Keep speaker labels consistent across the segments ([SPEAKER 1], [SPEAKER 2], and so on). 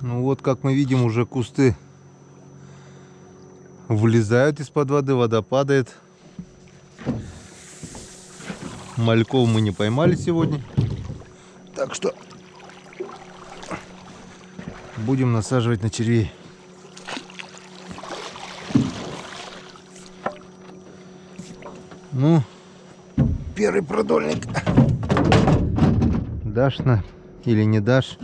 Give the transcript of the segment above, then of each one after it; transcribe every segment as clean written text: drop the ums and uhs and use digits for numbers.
[SPEAKER 1] Ну вот, как мы видим, уже кусты вылезают из-под воды, вода падает. Мальков мы не поймали сегодня, так что будем насаживать на червей. Ну, первый продольник. Дашь или не дашь?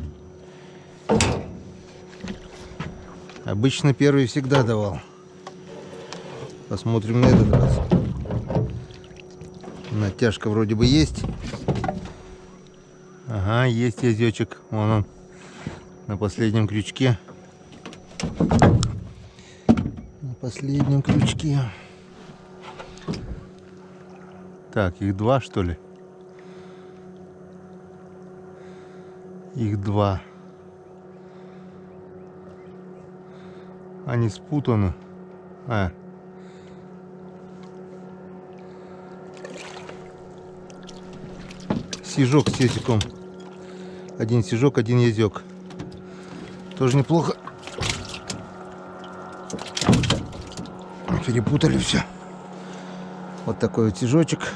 [SPEAKER 1] Обычно первый всегда давал. Посмотрим на этот раз. Натяжка вроде бы есть. Ага, есть язычек. Вон он. На последнем крючке. На последнем крючке. Так, их два, что ли? Их два. Они спутаны. Сижок с языком. Один сижок, один язык. Тоже неплохо. Перепутали все. Вот такой вот сижочек.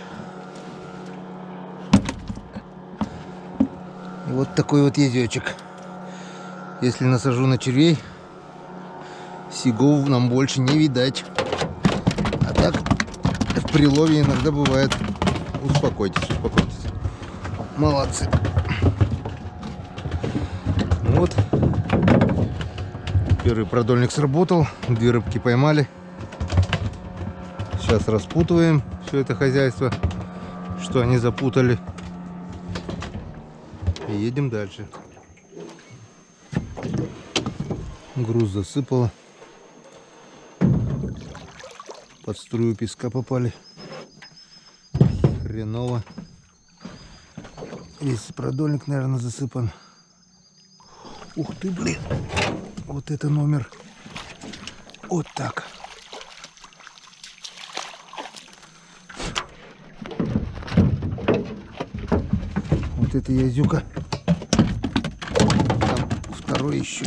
[SPEAKER 1] И вот такой вот язычек. Если насажу на червей, сигов нам больше не видать. А так в прилове иногда бывает. Успокойтесь, успокойтесь. Молодцы. Вот. Первый продольник сработал. 2 рыбки поймали. Сейчас распутываем все это хозяйство, что они запутали. И едем дальше. Груз засыпало. Под струю песка попали. Хреново. Весь продольник, наверное, засыпан. Ух ты, блин. Вот это номер. Вот так. Вот это язюка. Там второй еще.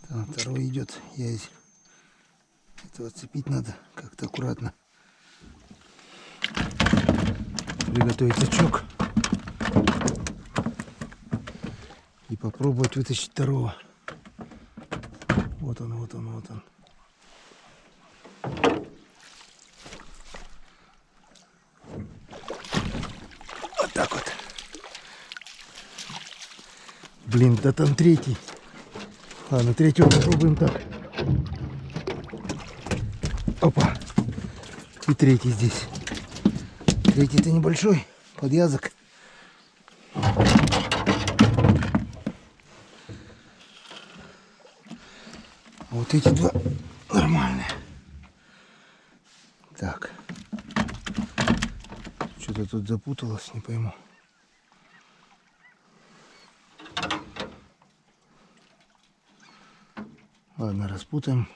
[SPEAKER 1] Там второй идет. Язь. Это отцепить надо как-то аккуратно. Приготовить сачок. И попробовать вытащить второго. Вот он, вот он, вот он. Вот так вот. Блин, да там третий. Ладно, третьего попробуем так. Опа. И третий здесь. Третий-то небольшой, подъязок. Вот эти два нормальные. Так. Что-то тут запуталось, не пойму. Ладно, распутаем,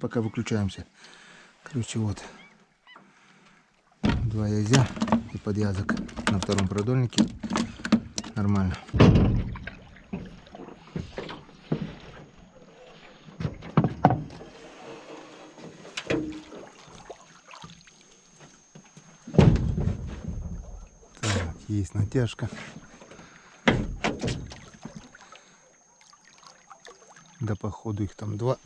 [SPEAKER 1] пока выключаемся. Короче, вот. 2 язя и подъязок на втором продольнике. Нормально. Так, есть натяжка. Да, походу их там 2.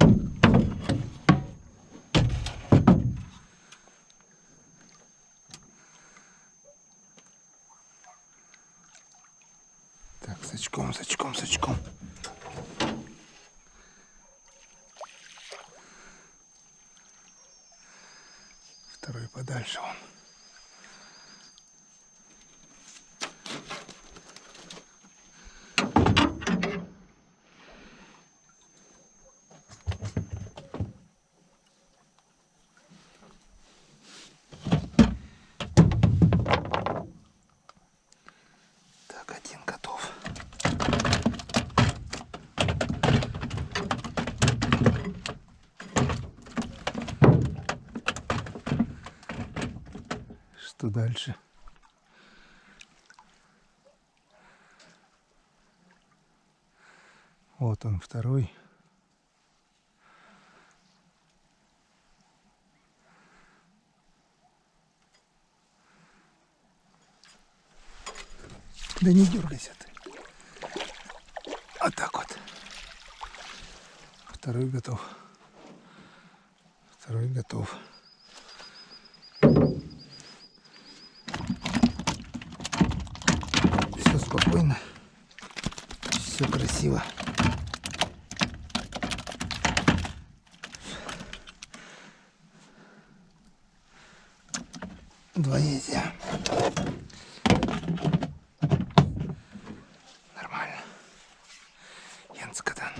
[SPEAKER 1] Так, сачком, сачком, сачком. Второй подальше вон. Так, один готов. Что дальше? Вот он второй. Да не дергайся ты. Вот так вот. Второй готов. Второй готов. Все спокойно. Все красиво. Два езя. Нормально. Янскадан.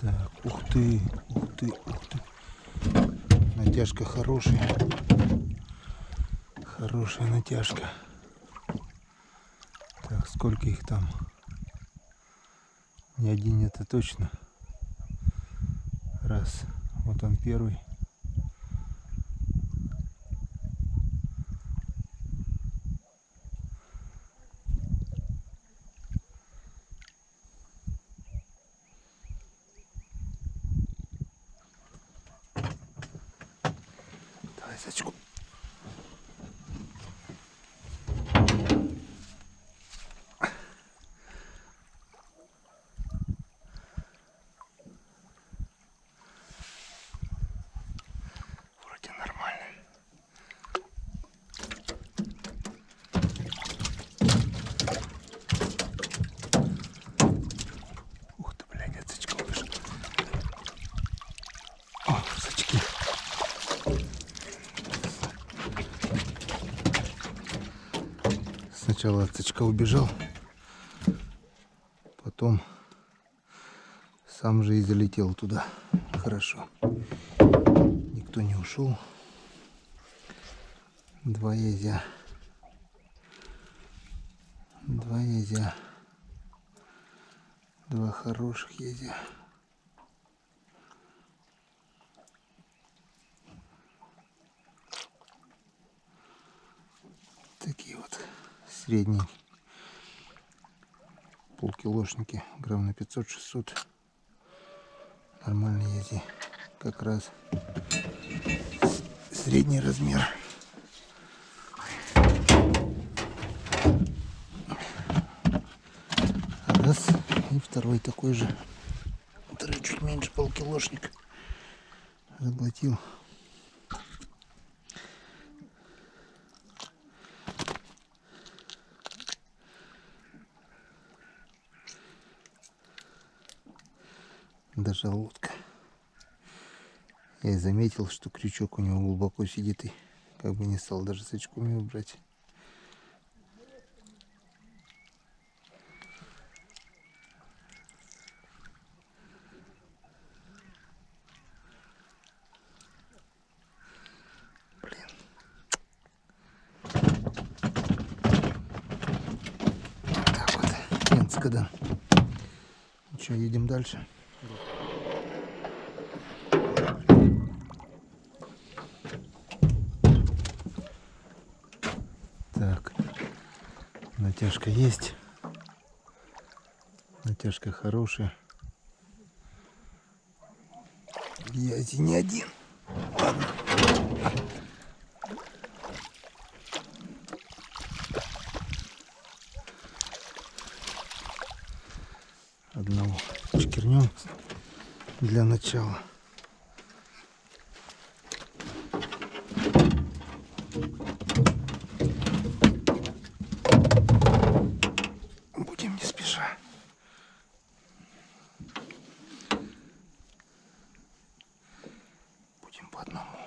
[SPEAKER 1] Так, ух ты, ух ты, ух ты. Натяжка хорошая. Хорошая натяжка. Так, сколько их там? Не один это точно. Раз. Вот он первый. Давай сачку. Вроде нормально. Ух ты, блядь, от сачка вышел. О, сачки. Сначала от сачка убежал, потом сам же и залетел туда. Хорошо. Никто не ушел. Два езя. Два езя. Два хороших езя. Такие вот средние полкилошники, грамм на 500-600. Нормальные ези. Как раз средний размер. Раз. И второй такой же. Второй чуть меньше, полкилошник. Заглотил. Даже лодка. Я и заметил, что крючок у него глубоко сидит, и как бы не стал даже сачком его брать. Блин. Так вот, Янскадан. Ну что, едем дальше. Так, натяжка есть. Натяжка хорошая. Я здесь не один. Ладно. Одного чекернем для начала. Будем не спеша. Будем по одному.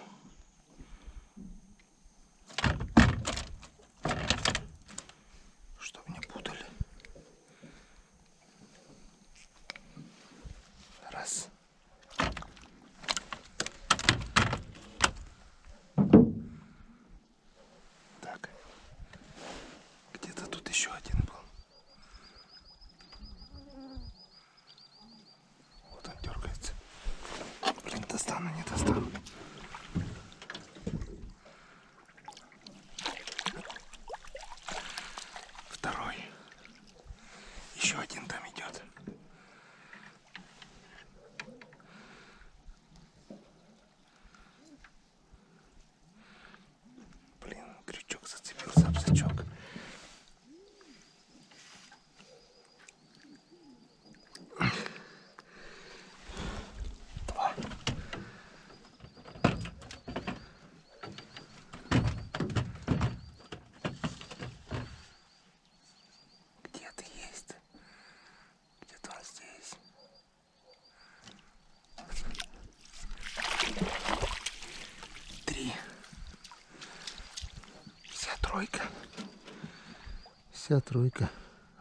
[SPEAKER 1] Чтоб не путали. Раз. Вся тройка.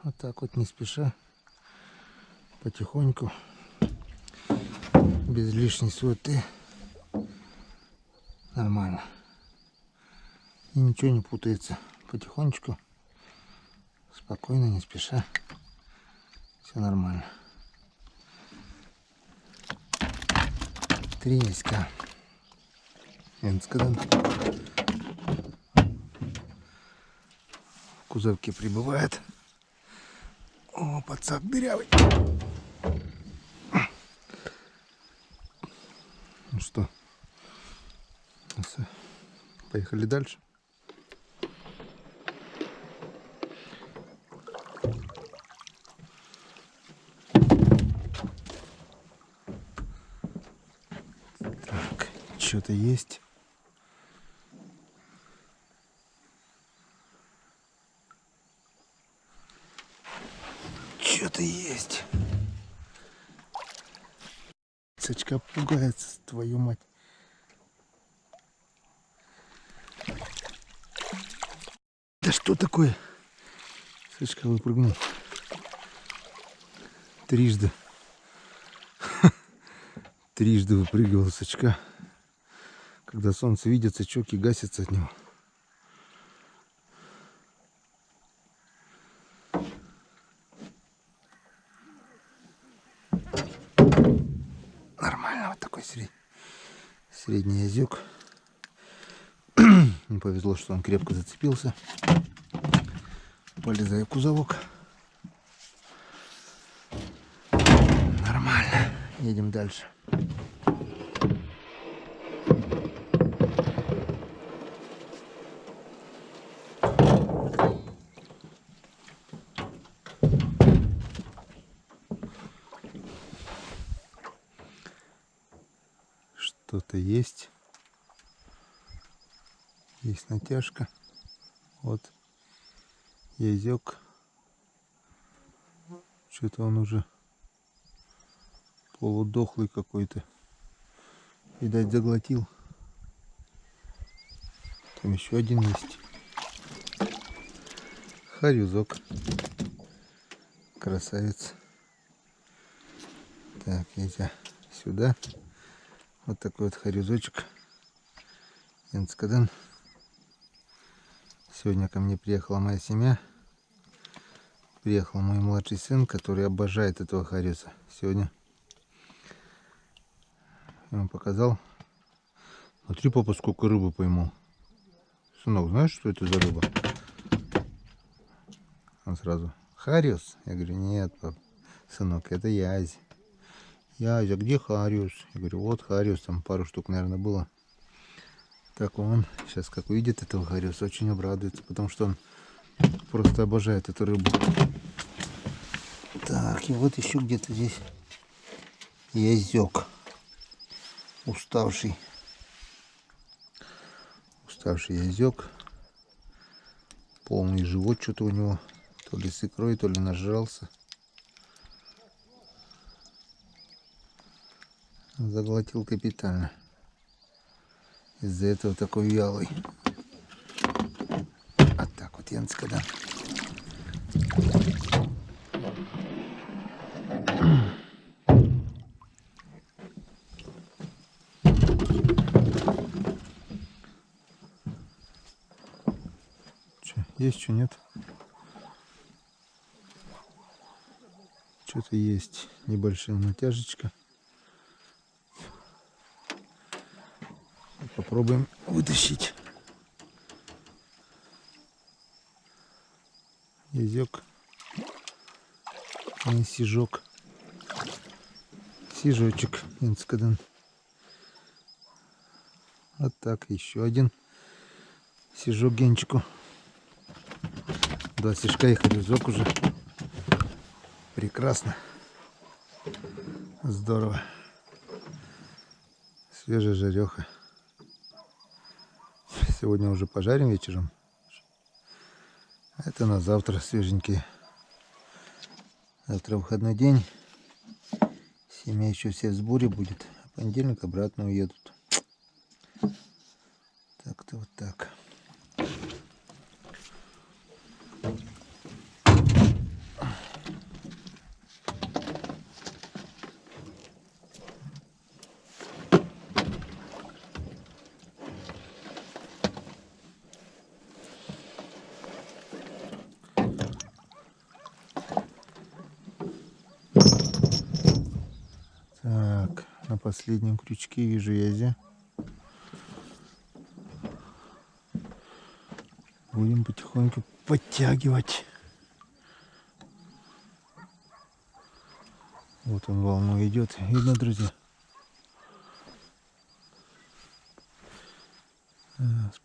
[SPEAKER 1] Вот так вот, не спеша, потихоньку, без лишней суеты. Нормально. И ничего не путается. Потихонечку, спокойно, не спеша. Все нормально. Трескка. Энскаден. В кузовке прибывает. О, подсак дырявый. Ну что, поехали дальше. Так, что-то есть. Что-то есть. Сачка пугается, твою мать. Да что такое? Сачка выпрыгнул. Трижды. Трижды выпрыгивал сачка. Когда солнце видит, сачок и гасится от него. Нормально, вот такой средний язык. Не повезло, что он крепко зацепился. Полезаю в кузовок. Нормально. Едем дальше. Что-то есть. Есть натяжка. Вот. Язык. Что-то он уже полудохлый какой-то. Видать, заглотил. Там еще один есть. Харюзок. Красавец. Так, едем сюда. Вот такой вот харюзочек. Энскаден. Сегодня ко мне приехала моя семья. Приехал мой младший сын, который обожает этого хариуса. Сегодня я ему показал. Смотри, папа, сколько рыбы поймал. Сынок, знаешь, что это за рыба? Он сразу: хариус? Я говорю: нет, пап, сынок, это язь. Язь, а где хариус? Я говорю: вот хариус, там пару штук, наверное, было. Так он сейчас, как увидит этого хариуса, очень обрадуется, потому что он просто обожает эту рыбу. Так, и вот еще где-то здесь язёк. Уставший язёк. Полный живот что-то у него. То ли с икрой, то ли нажрался. Заглотил капитально. Из-за этого такой вялый. А так вот Энскаден. Есть, что нет? Что-то есть. Небольшая натяжечка. Попробуем вытащить. Язык. И сижок. Сижочек Энскаден. Вот так. Еще один сижок генчику. Два сижка и харюзок уже. Прекрасно. Здорово. Свежая жареха. Сегодня уже пожарим вечером. Это на завтра свеженькие. Завтра выходной день. Семья еще все в сборе будет. А в понедельник обратно уедут. Так-то вот так. На последнем крючке вижу язя. Будем потихоньку подтягивать. Вот он волну идет. Видно, друзья?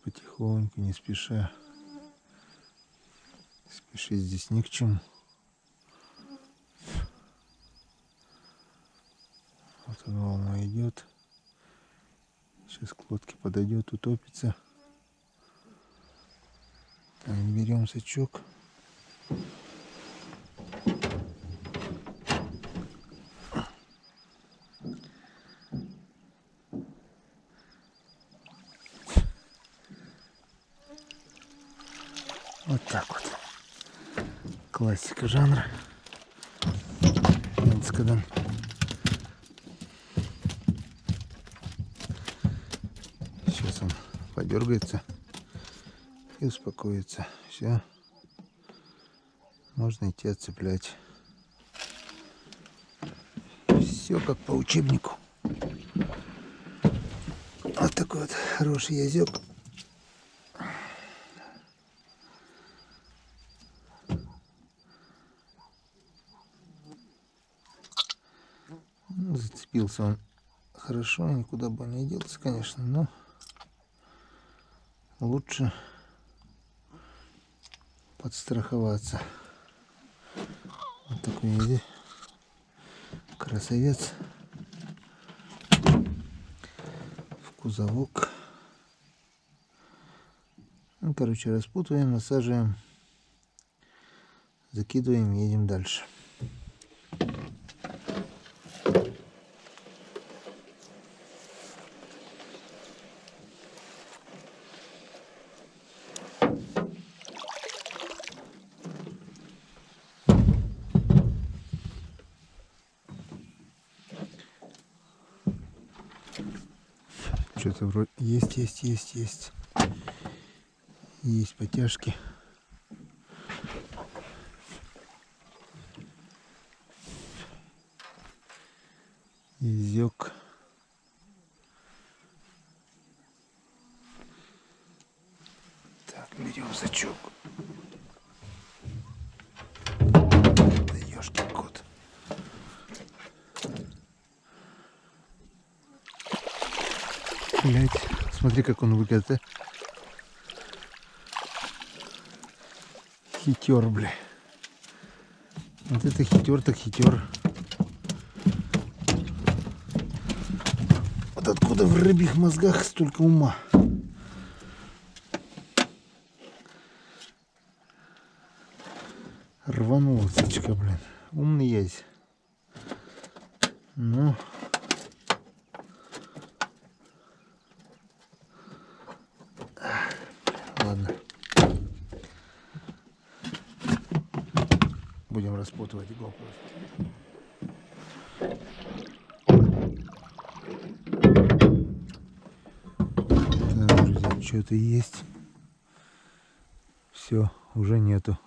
[SPEAKER 1] Потихоньку, не спеша. Спешить здесь ни к чему. Вот он волна идет. Сейчас к лодке подойдет, утопится. Так, берем сачок. Вот так вот. Классика жанра. Энскадан. Сейчас он подергается и успокоится. Все. Можно идти отцеплять. Все как по учебнику. Вот такой вот хороший язёк. Зацепился он хорошо, никуда бы не делся, конечно, но лучше подстраховаться. Вот такой здесь красавец. В кузовок. Ну, короче, распутываем, насаживаем, закидываем, едем дальше. Что-то вроде есть потяжки. Язёк. Так, берем сачок. Да ёшкин кот. Блять, смотри, как он выглядит, а? Хитер, бля. Вот это хитер, так хитер. Вот откуда в рыбьих мозгах столько ума? Рванула сачка, блин. Умный язь. Ну. Ладно. Будем распутывать иголку. Так, друзья, что-то есть. Все, уже нету.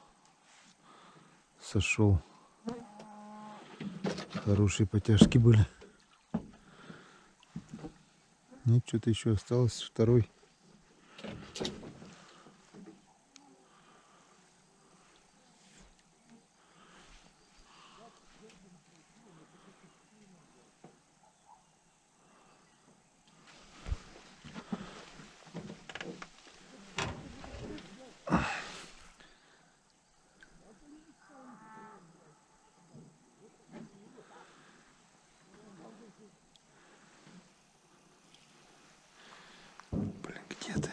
[SPEAKER 1] Сошел. Хорошие потяжки были. Нет, что-то еще осталось. Второй. Блин, где ты?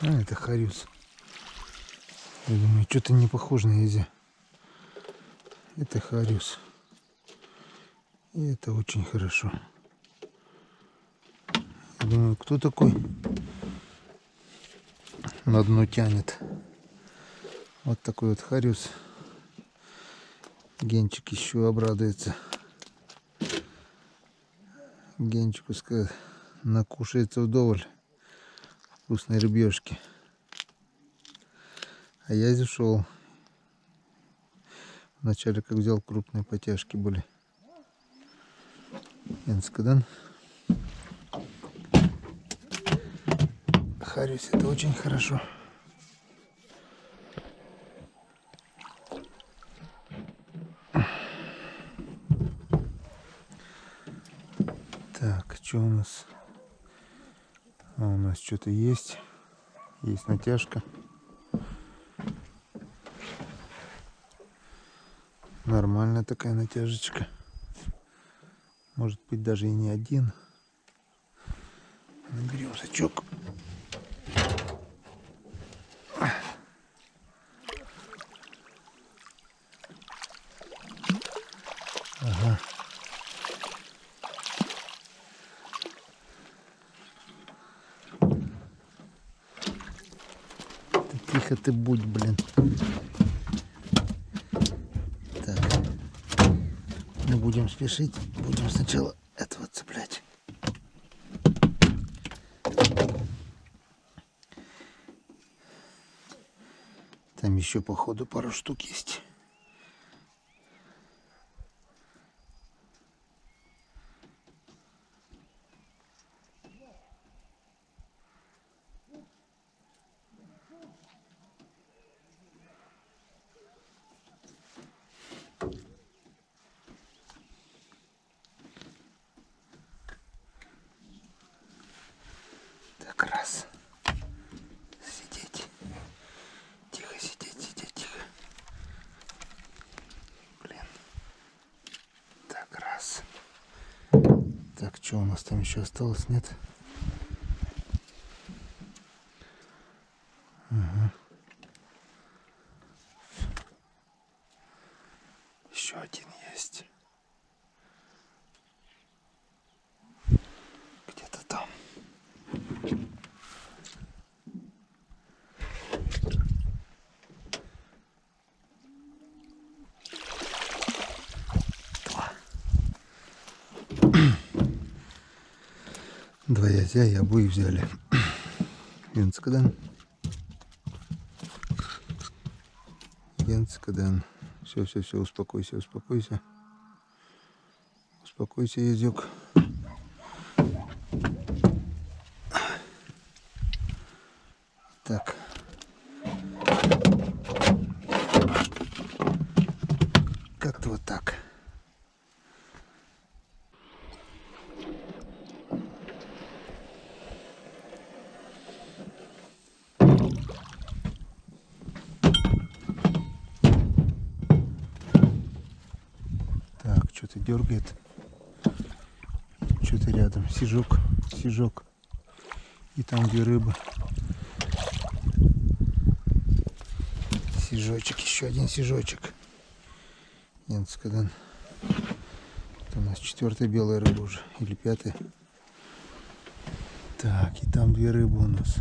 [SPEAKER 1] А, это хариус. Я думаю, что-то не похоже на язя. Это хариус. И это очень хорошо. Я думаю, кто такой на дно тянет? Вот такой вот хариус. Генчик еще обрадуется. Генчик пускай накушается вдоволь вкусной рыбешки. А я ушел. Вначале как взял, крупные потяжки были. Янскадан. Хариус, это очень хорошо. Так, что у нас? А у нас что-то есть. Есть натяжка. Нормальная такая натяжечка. Может быть, даже и не один. Наберем сачок. Ага. Тихо ты будь, блин. Так. Не будем спешить. Будем сначала этого цеплять. Там еще, походу, пару штук есть. Так, раз. Сидеть. Тихо сидеть, сидеть, тихо. Блин. Так, раз. Так, что у нас там еще осталось? Нет? Угу. Еще один есть. Где-то там. Два язя и обои взяли. Янскадан. Янскадан. Все, все, все, успокойся, успокойся. Успокойся, язык. Так. Как-то вот так. Так, что-то дергает. Что-то рядом. Сижок, сижок. И там две рыбы. Сижочек, еще один сижочек. Янскадан. Это у нас 4-я белая рыба уже. Или 5-я. Так, и там две рыбы у нас.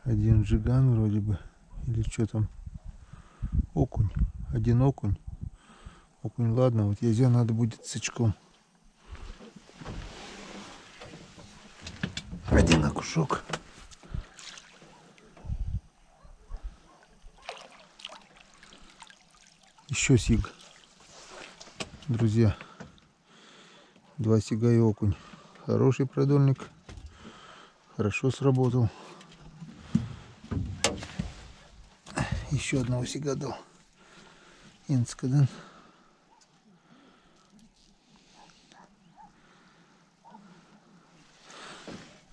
[SPEAKER 1] Один джиган вроде бы. Или что там? Окунь. Один окунь. Окунь, ладно. Вот язя надо будет с сачком. Один окушок. Еще сиг. Друзья. 2 сига и окунь. Хороший продольник. Хорошо сработал. Еще одного сига дал. Янскадан.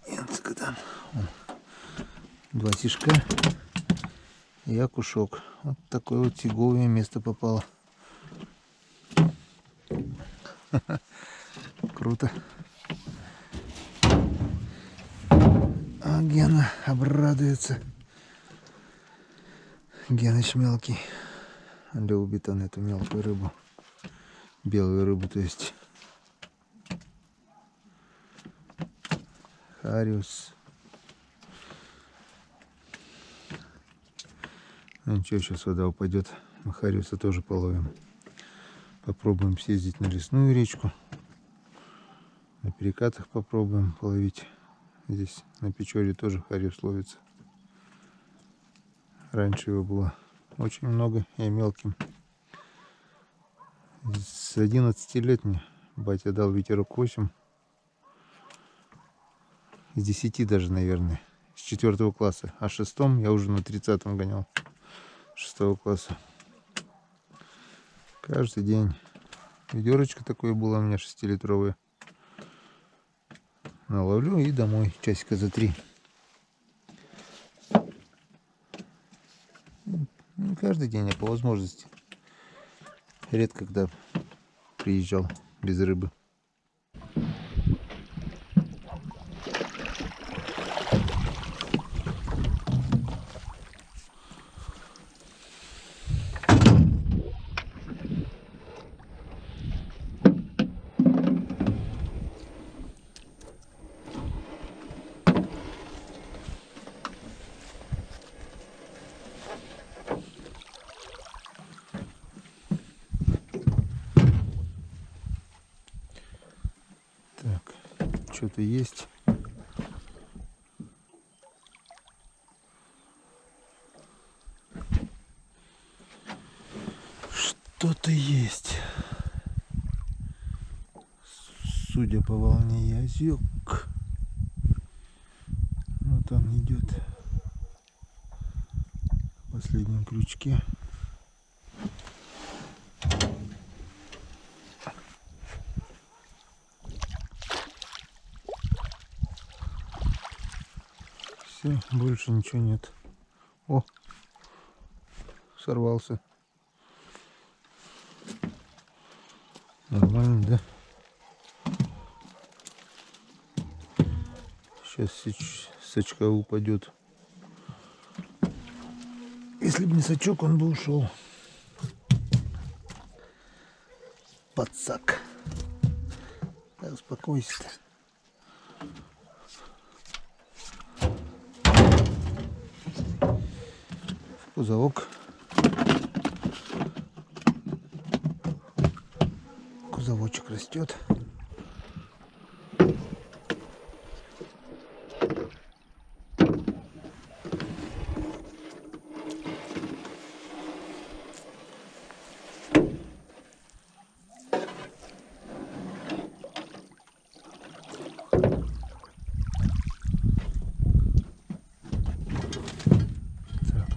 [SPEAKER 1] Янскадан. 2 сишка и окушок. Вот такое вот сиговое место попало. Круто. А Гена обрадуется. Геныч мелкий. Любит он эту мелкую рыбу. Белую рыбу, то есть. Хариус. Ну ничего, сейчас вода упадет. Мы хариуса тоже половим. Попробуем съездить на лесную речку. На перекатах попробуем половить Здесь на Печоре тоже хариус ловится. Раньше его было очень много и мелким. С 11 лет мне батя дал ветерок 8. С 10 даже, наверное. С 4 класса. А в 6 я уже на 30-м гонял. 6 класса. Каждый день. Ведерочка такое было у меня 6-литровое. Наловлю и домой часика за 3. Не каждый день, а по возможности. Редко когда приезжал без рыбы. Так, что-то есть. Что-то есть. Судя по волне, язык. Вот он идет в последнем крючке. Все, больше ничего нет. О, сорвался. Нормально, да? Сейчас сачка упадет. Если бы не сачок, он бы ушел. Подсак. Да, успокойся. Кузовок. Кузовочек растет.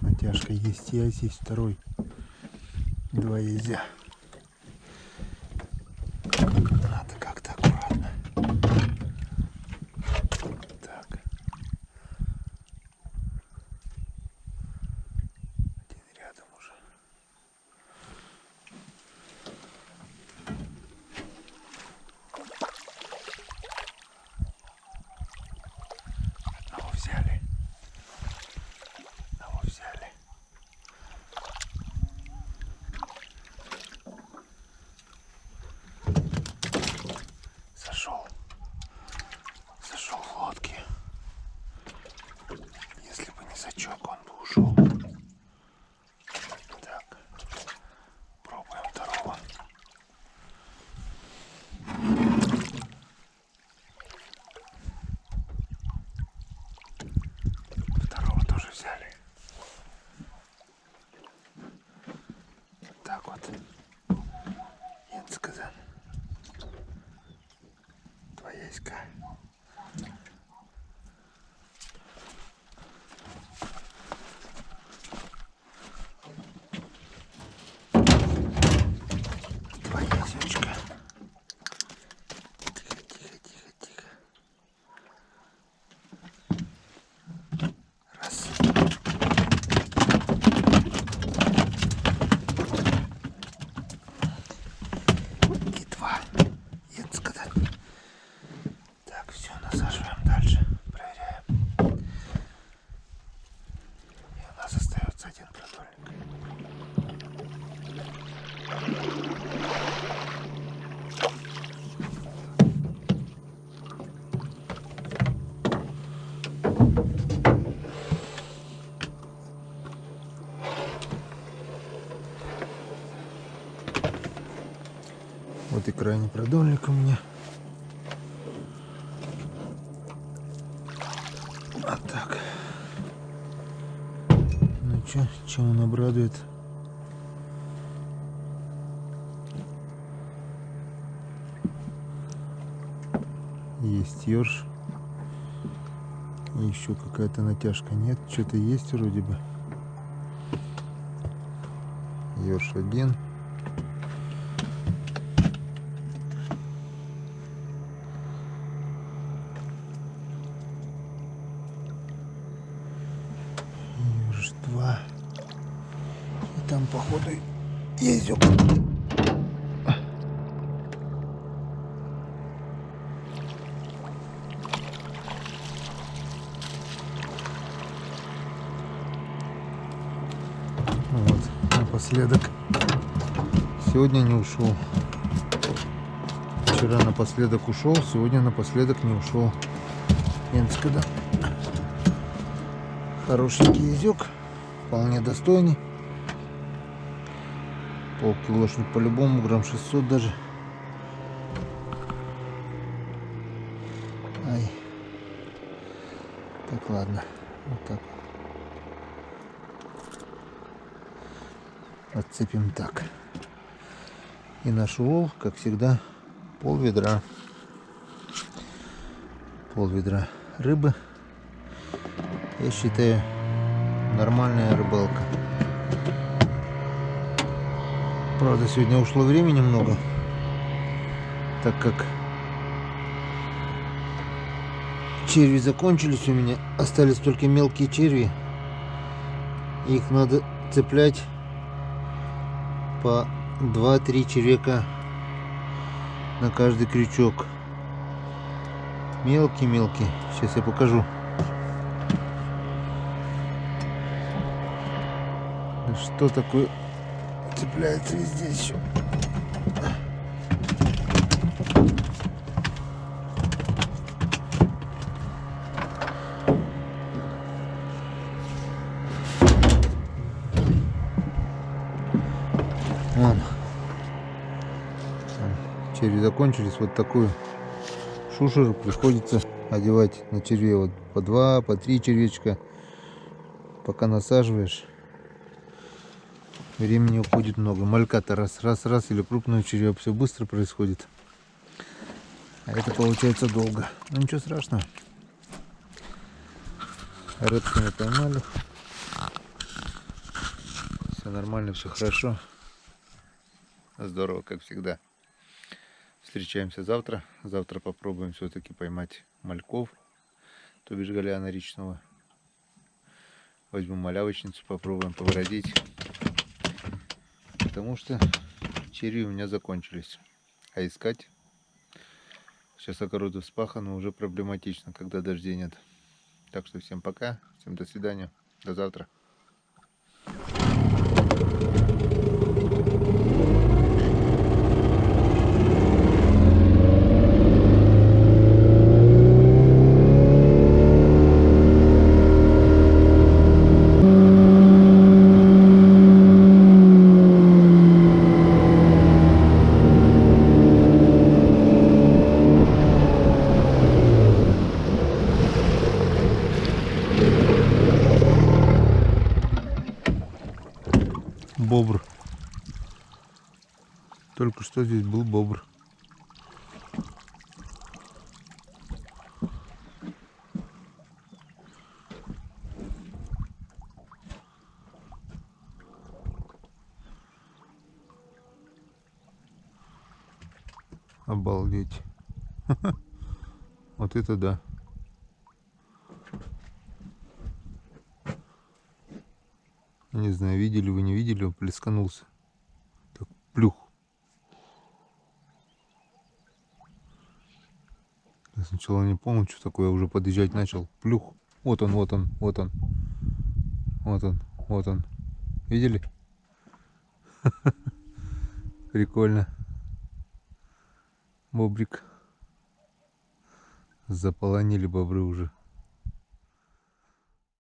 [SPEAKER 1] Натяжка есть, я здесь второй. 2 езя. Надо как-то аккуратно. Так. Один рядом уже. Одного взяли. Одного взяли. Зашел в лодке. Если бы не сачок, он бы ушел. Так, пробуем второго. Второго тоже взяли. Так вот. Янцказан. 2 яйска. Вот и крайний продольник у меня. А так. Ну чё, чем он обрадует? Есть ёрш. И еще какая-то натяжка. Нет, что-то есть вроде бы. Ёрш один. Ёрш два. И там походу ездил. Вот, напоследок. Сегодня не ушел. Вчера напоследок ушел, сегодня напоследок не ушел. Энскада. Хорошенький язык, вполне достойный. Полкилошник по-любому, грамм 600 даже. Ай. Так, ладно. Вот так. Отцепим так. И наш улов, как всегда, пол-ведра. Пол-ведра рыбы. Я считаю, нормальная рыбалка. Правда, сегодня ушло времени много, так как черви закончились у меня. Остались только мелкие черви. Их надо цеплять по 2-3 червяка на каждый крючок. Мелкий-мелкий. Сейчас я покажу. Что такое цепляется везде еще. Вон. Черви закончились. Вот такую шушеру приходится одевать на черве. Вот по 2, по 3 червячка. Пока насаживаешь, времени уходит много. Малька-то раз, или крупную червя. Все быстро происходит. А это получается долго. Ну ничего страшного. Рыбку мы поймали. Все нормально, все хорошо. Здорово, как всегда. Встречаемся завтра. Завтра попробуем все-таки поймать мальков, то бишь голяна речного. Возьму малявочницу, попробуем побродить. Потому что черви у меня закончились. А искать сейчас огороды вспаханы, уже проблематично, когда дождей нет. Так что всем пока, всем до свидания, до завтра. Бобр. Только что здесь был бобр. Обалдеть. Вот это да. Не знаю, видели вы, не видели, он плесканулся. Так, плюх. Я сначала не понял, что такое, я уже подъезжать начал. Плюх. Вот он, вот он, вот он. Вот он, вот он. Видели? Прикольно. Бобрик. Заполонили бобры уже.